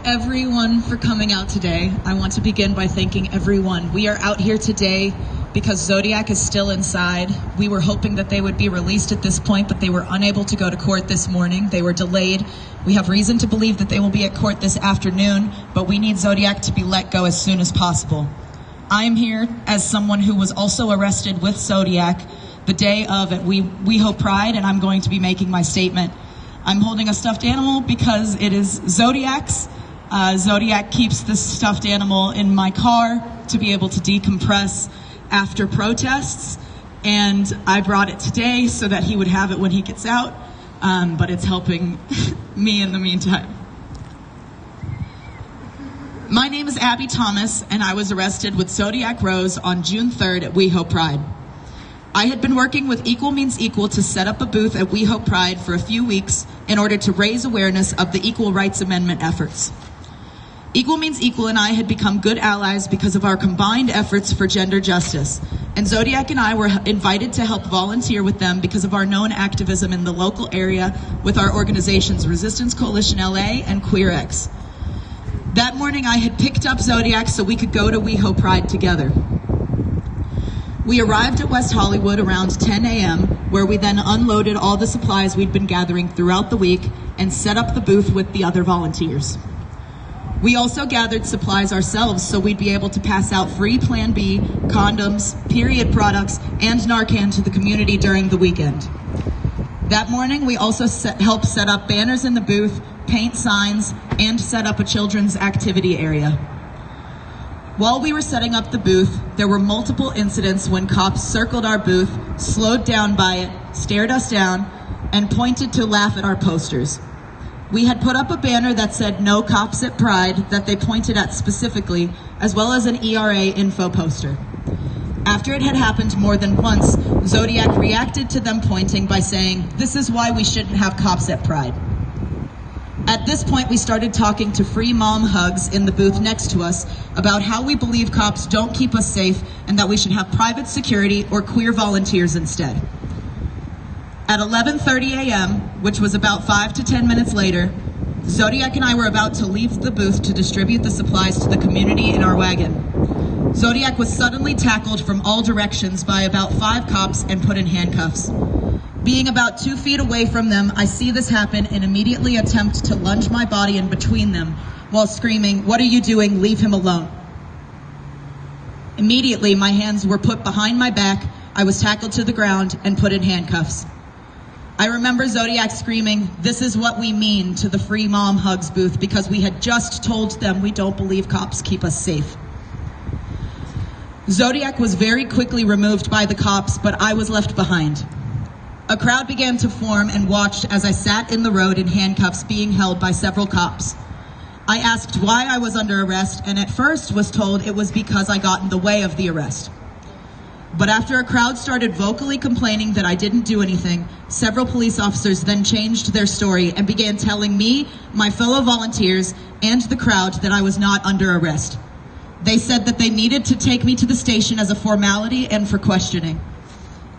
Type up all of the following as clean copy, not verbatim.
everyone for coming out today. I want to begin by thanking everyone. We are out here today because Xodiac is still inside. We were hoping that they would be released at this point, but they were unable to go to court this morning. They were delayed. We have reason to believe that they will be at court this afternoon, but we need Xodiac to be let go as soon as possible. I am here as someone who was also arrested with Xodiac the day of at We Hope Pride, and I'm going to be making my statement. I'm holding a stuffed animal because it is Xodiac's. Xodiac keeps this stuffed animal in my car to be able to decompress after protests, and I brought it today so that he would have it when he gets out, but it's helping me in the meantime. My name is Abby Thomas, and I was arrested with Xodiac Rose on June 3rd at We Hope Pride. I had been working with Equal Means Equal to set up a booth at We Hope Pride for a few weeks in order to raise awareness of the Equal Rights Amendment efforts. Equal Means Equal and I had become good allies because of our combined efforts for gender justice, and Xodiac and I were invited to help volunteer with them because of our known activism in the local area with our organizations Resistance Coalition LA and QueerX. That morning I had picked up Xodiac so we could go to We Hope Pride together. We arrived at West Hollywood around 10 a.m., where we then unloaded all the supplies we'd been gathering throughout the week and set up the booth with the other volunteers. We also gathered supplies ourselves so we'd be able to pass out free Plan B, condoms, period products, and Narcan to the community during the weekend. That morning, we also helped set up banners in the booth, paint signs, and set up a children's activity area. While we were setting up the booth, there were multiple incidents when cops circled our booth, slowed down by it, stared us down, and pointed to laugh at our posters. We had put up a banner that said "No Cops at Pride" that they pointed at specifically, as well as an ERA info poster. After it had happened more than once, Xodiac reacted to them pointing by saying, "This is why we shouldn't have cops at Pride." At this point, we started talking to Free Mom Hugs in the booth next to us about how we believe cops don't keep us safe and that we should have private security or queer volunteers instead. At 11:30 a.m., which was about 5 to 10 minutes later, Xodiac and I were about to leave the booth to distribute the supplies to the community in our wagon. Xodiac was suddenly tackled from all directions by about 5 cops and put in handcuffs. Being about 2 feet away from them, I see this happen and immediately attempt to lunge my body in between them while screaming, "What are you doing? Leave him alone." Immediately, my hands were put behind my back, I was tackled to the ground and put in handcuffs. I remember Xodiac screaming, "This is what we mean," to the Free Mom Hugs booth because we had just told them we don't believe cops keep us safe. Xodiac was very quickly removed by the cops, but I was left behind. A crowd began to form and watched as I sat in the road in handcuffs being held by several cops. I asked why I was under arrest and at first was told it was because I got in the way of the arrest. But after a crowd started vocally complaining that I didn't do anything, several police officers then changed their story and began telling me, my fellow volunteers, and the crowd that I was not under arrest. They said that they needed to take me to the station as a formality and for questioning.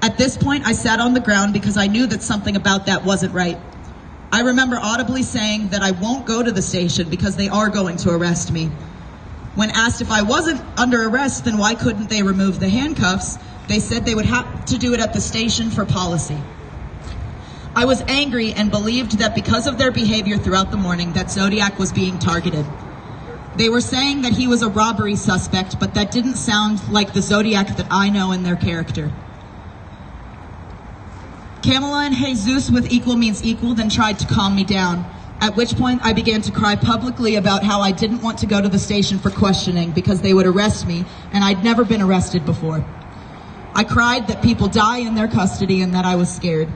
At this point, I sat on the ground because I knew that something about that wasn't right. I remember audibly saying that I won't go to the station because they are going to arrest me. When asked if I wasn't under arrest, then why couldn't they remove the handcuffs? They said they would have to do it at the station for policy. I was angry and believed that because of their behavior throughout the morning that Xodiac was being targeted. They were saying that he was a robbery suspect, but that didn't sound like the Xodiac that I know in their character. Kamala and Jesus with Equal Means Equal then tried to calm me down, at which point I began to cry publicly about how I didn't want to go to the station for questioning because they would arrest me, and I'd never been arrested before. I cried that people die in their custody and that I was scared.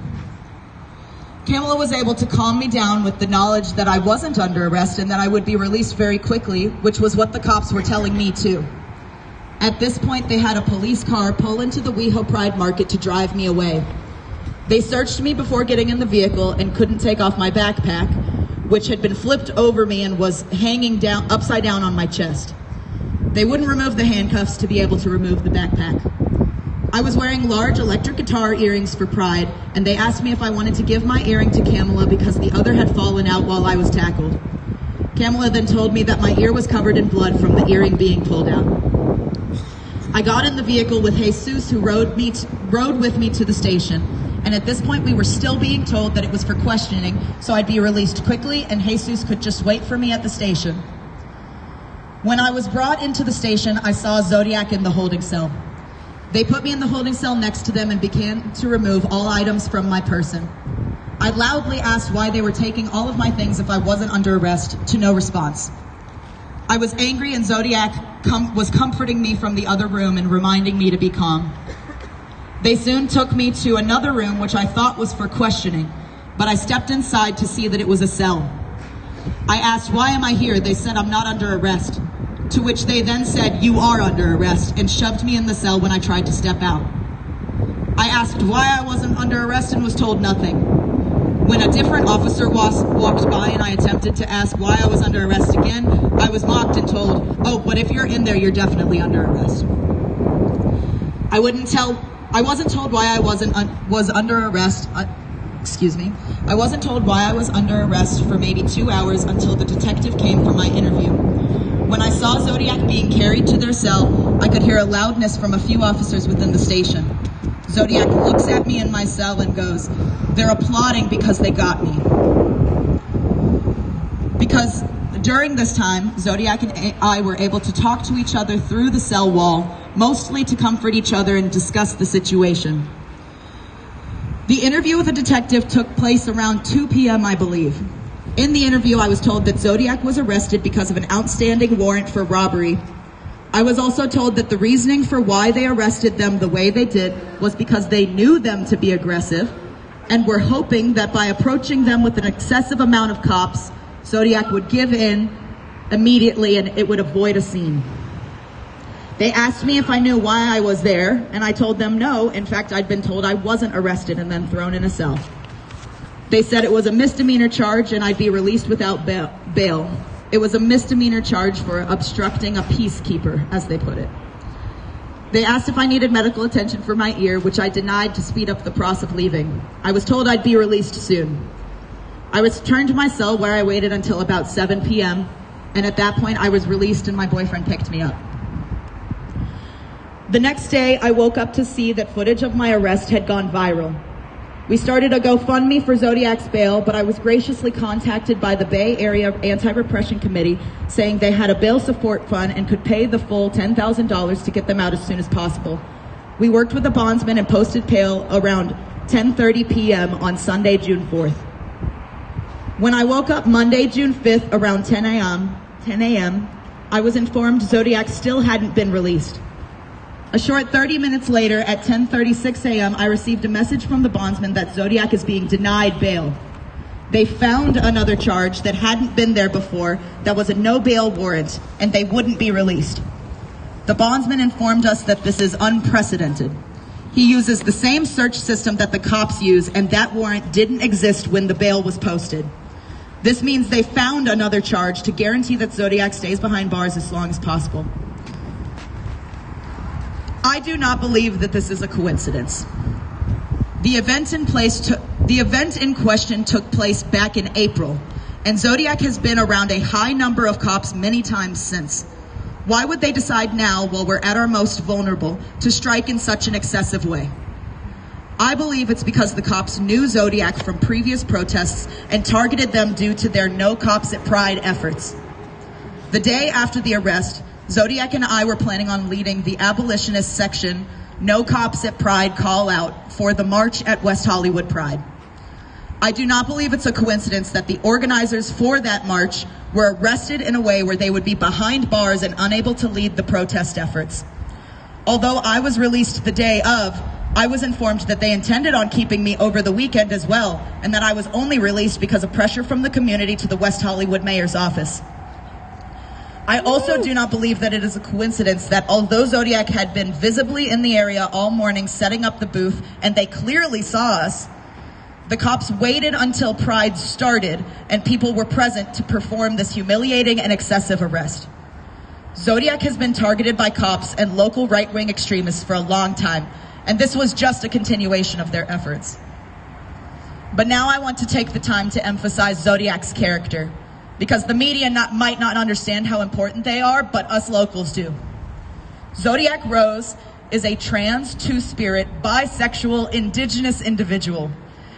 Kamala was able to calm me down with the knowledge that I wasn't under arrest and that I would be released very quickly, which was what the cops were telling me too. At this point, they had a police car pull into the We Hope Pride market to drive me away. They searched me before getting in the vehicle and couldn't take off my backpack, which had been flipped over me and was hanging down upside down on my chest. They wouldn't remove the handcuffs to be able to remove the backpack. I was wearing large electric guitar earrings for Pride, and they asked me if I wanted to give my earring to Kamala because the other had fallen out while I was tackled. Kamala then told me that my ear was covered in blood from the earring being pulled out. I got in the vehicle with Jesus, who rode with me to the station. And at this point, we were still being told that it was for questioning, so I'd be released quickly and Jesus could just wait for me at the station. When I was brought into the station, I saw Xodiac in the holding cell. They put me in the holding cell next to them and began to remove all items from my person. I loudly asked why they were taking all of my things if I wasn't under arrest, to no response. I was angry and Xodiac was comforting me from the other room and reminding me to be calm. They soon took me to another room, which I thought was for questioning, but I stepped inside to see that it was a cell. I asked, why am I here? They said, I'm not under arrest. To which they then said, you are under arrest, and shoved me in the cell when I tried to step out. I asked why I wasn't under arrest and was told nothing. When a different officer walked by and I attempted to ask why I was under arrest again, I was mocked and told, oh, but if you're in there, you're definitely under arrest. I wasn't told why I was under arrest. I wasn't told why I was under arrest for maybe 2 hours until the detective came for my interview. When I saw Xodiac being carried to their cell, I could hear a loudness from a few officers within the station. Xodiac looks at me in my cell and goes, they're applauding because they got me. Because during this time, Xodiac and I were able to talk to each other through the cell wall, mostly to comfort each other and discuss the situation. The interview with the detective took place around 2 p.m., I believe. In the interview, I was told that Xodiac was arrested because of an outstanding warrant for robbery. I was also told that the reasoning for why they arrested them the way they did was because they knew them to be aggressive and were hoping that by approaching them with an excessive amount of cops, Xodiac would give in immediately and it would avoid a scene. They asked me if I knew why I was there, and I told them no. In fact, I'd been told I wasn't arrested and then thrown in a cell. They said it was a misdemeanor charge and I'd be released without bail. It was a misdemeanor charge for obstructing a peacekeeper, as they put it. They asked if I needed medical attention for my ear, which I denied to speed up the process of leaving. I was told I'd be released soon. I was returned to my cell where I waited until about 7 p.m. and at that point I was released and my boyfriend picked me up. The next day, I woke up to see that footage of my arrest had gone viral. We started a GoFundMe for Xodiac's bail, but I was graciously contacted by the Bay Area Anti-Repression Committee saying they had a bail support fund and could pay the full $10,000 to get them out as soon as possible. We worked with the bondsman and posted bail around 10:30 p.m. on Sunday, June 4th. When I woke up Monday, June 5th around 10 a.m., I was informed Xodiac still hadn't been released. A short 30 minutes later, at 10:36 a.m., I received a message from the bondsman that Xodiac is being denied bail. They found another charge that hadn't been there before, that was a no bail warrant, and they wouldn't be released. The bondsman informed us that this is unprecedented. He uses the same search system that the cops use, and that warrant didn't exist when the bail was posted. This means they found another charge to guarantee that Xodiac stays behind bars as long as possible. I do not believe that this is a coincidence. The event in question took place back in April, and Xodiac has been around a high number of cops many times since. Why would they decide now, while we're at our most vulnerable, to strike in such an excessive way? I believe it's because the cops knew Xodiac from previous protests and targeted them due to their No Cops at Pride efforts. The day after the arrest, Xodiac and I were planning on leading the abolitionist section No Cops at Pride call out for the march at West Hollywood Pride. I do not believe it's a coincidence that the organizers for that march were arrested in a way where they would be behind bars and unable to lead the protest efforts. Although I was released the day of, I was informed that they intended on keeping me over the weekend as well, and that I was only released because of pressure from the community to the West Hollywood mayor's office. I also do not believe that it is a coincidence that although Xodiac had been visibly in the area all morning setting up the booth, and they clearly saw us, the cops waited until Pride started and people were present to perform this humiliating and excessive arrest. Xodiac has been targeted by cops and local right-wing extremists for a long time, and this was just a continuation of their efforts. But now I want to take the time to emphasize Xodiac's character. because the media might not understand how important they are, but us locals do. Xodiac Rose is a trans, two-spirit, bisexual, indigenous individual,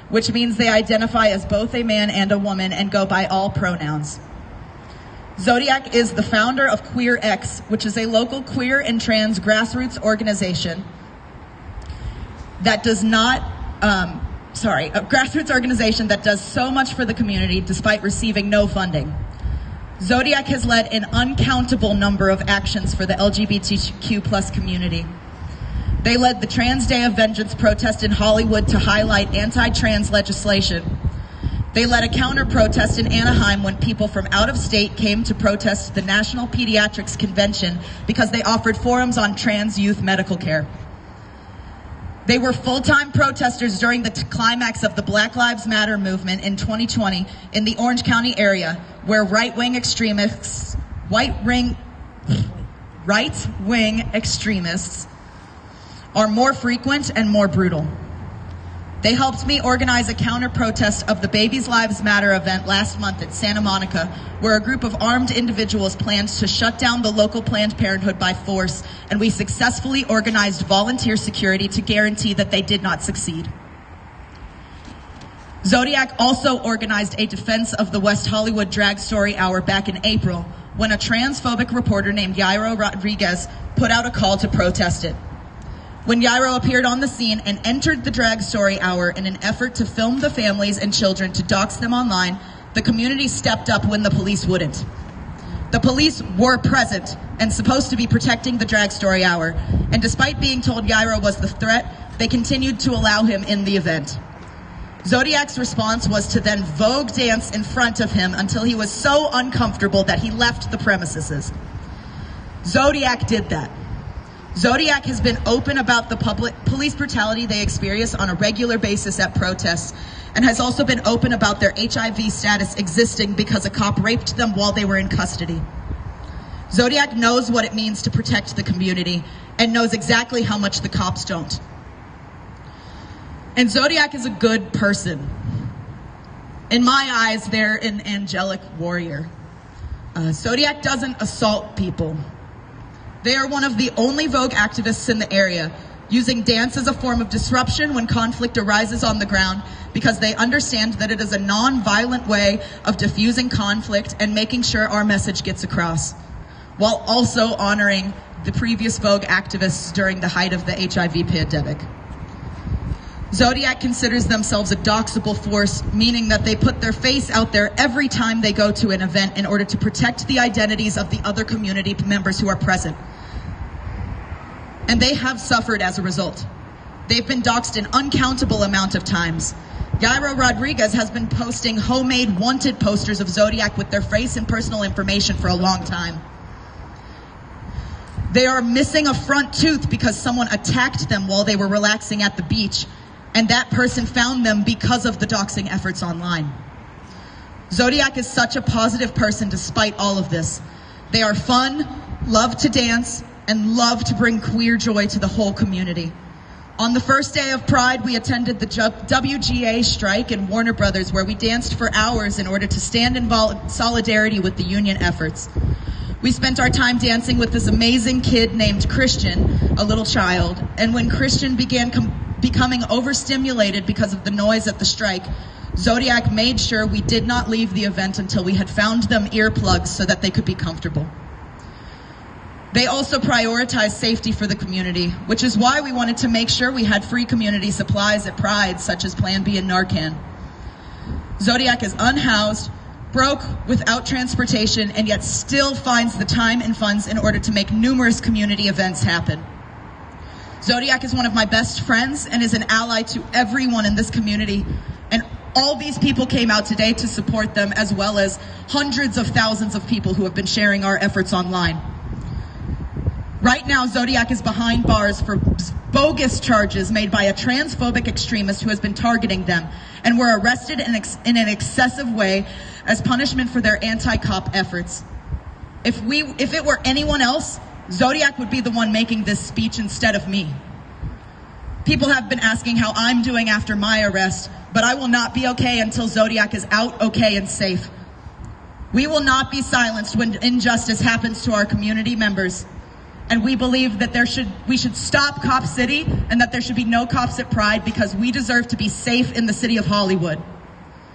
which means they identify as both a man and a woman and go by all pronouns. Xodiac is the founder of Queer X, which is a local queer and trans grassroots organization that does a grassroots organization that does so much for the community despite receiving no funding. Xodiac has led an uncountable number of actions for the LGBTQ+ community. They led the Trans Day of Vengeance protest in Hollywood to highlight anti-trans legislation. They led a counter-protest in Anaheim when people from out of state came to protest the National Pediatrics Convention because they offered forums on trans youth medical care. They were full-time protesters during the climax of the Black Lives Matter movement in 2020 in the Orange County area, where right-wing extremists are more frequent and more brutal. They helped me organize a counter-protest of the Babies Lives Matter event last month at Santa Monica, where a group of armed individuals planned to shut down the local Planned Parenthood by force, and we successfully organized volunteer security to guarantee that they did not succeed. Xodiac also organized a defense of the West Hollywood Drag Story Hour back in April, when a transphobic reporter named Yairo Rodriguez put out a call to protest it. When Yairo appeared on the scene and entered the Drag Story Hour in an effort to film the families and children to dox them online, the community stepped up when the police wouldn't. The police were present and supposed to be protecting the Drag Story Hour, and despite being told Yairo was the threat, they continued to allow him in the event. Xodiac's response was to then Vogue dance in front of him until he was so uncomfortable that he left the premises. Xodiac did that. Xodiac has been open about the police brutality they experience on a regular basis at protests, and has also been open about their HIV status existing because a cop raped them while they were in custody. Xodiac knows what it means to protect the community and knows exactly how much the cops don't. And Xodiac is a good person. In my eyes, they're an angelic warrior. Xodiac doesn't assault people. They are one of the only Vogue activists in the area, using dance as a form of disruption when conflict arises on the ground, because they understand that it is a non-violent way of diffusing conflict and making sure our message gets across, while also honoring the previous Vogue activists during the height of the HIV pandemic. Xodiac considers themselves a doxable force, meaning that they put their face out there every time they go to an event in order to protect the identities of the other community members who are present. And they have suffered as a result. They've been doxed an uncountable amount of times. Yairo Rodriguez has been posting homemade wanted posters of Xodiac with their face and personal information for a long time. They are missing a front tooth because someone attacked them while they were relaxing at the beach, and that person found them because of the doxing efforts online. Xodiac is such a positive person despite all of this. They are fun, love to dance, and love to bring queer joy to the whole community. On the first day of Pride, we attended the WGA strike in Warner Brothers, where we danced for hours in order to stand in solidarity with the union efforts. We spent our time dancing with this amazing kid named Christian, a little child, and when Christian began becoming overstimulated because of the noise at the strike, Xodiac made sure we did not leave the event until we had found them earplugs so that they could be comfortable. They also prioritize safety for the community, which is why we wanted to make sure we had free community supplies at Pride, such as Plan B and Narcan. Xodiac is unhoused, broke, without transportation, and yet still finds the time and funds in order to make numerous community events happen. Xodiac is one of my best friends and is an ally to everyone in this community, and all these people came out today to support them, as well as hundreds of thousands of people who have been sharing our efforts online. Right now, Xodiac is behind bars for bogus charges made by a transphobic extremist who has been targeting them, and were arrested in an excessive way as punishment for their anti-cop efforts. If it were anyone else, Xodiac would be the one making this speech instead of me. People have been asking how I'm doing after my arrest, but I will not be okay until Xodiac is out okay and safe. We will not be silenced when injustice happens to our community members. And we believe that we should stop Cop City and that there should be no cops at Pride because we deserve to be safe in the city of Hollywood.